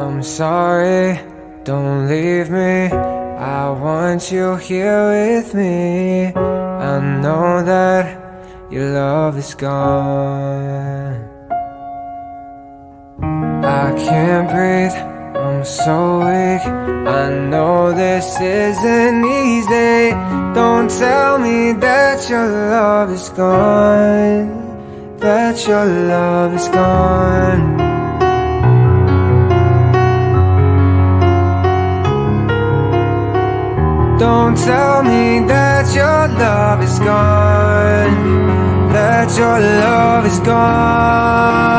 I'm sorry, don't leave me. I want you here with me. I know that your love is gone. I can't breathe, I'm so weak. I know this isn't easy. Don't tell me that your love is gone, that your love is gone. Don't tell me that your love is gone, that your love is gone.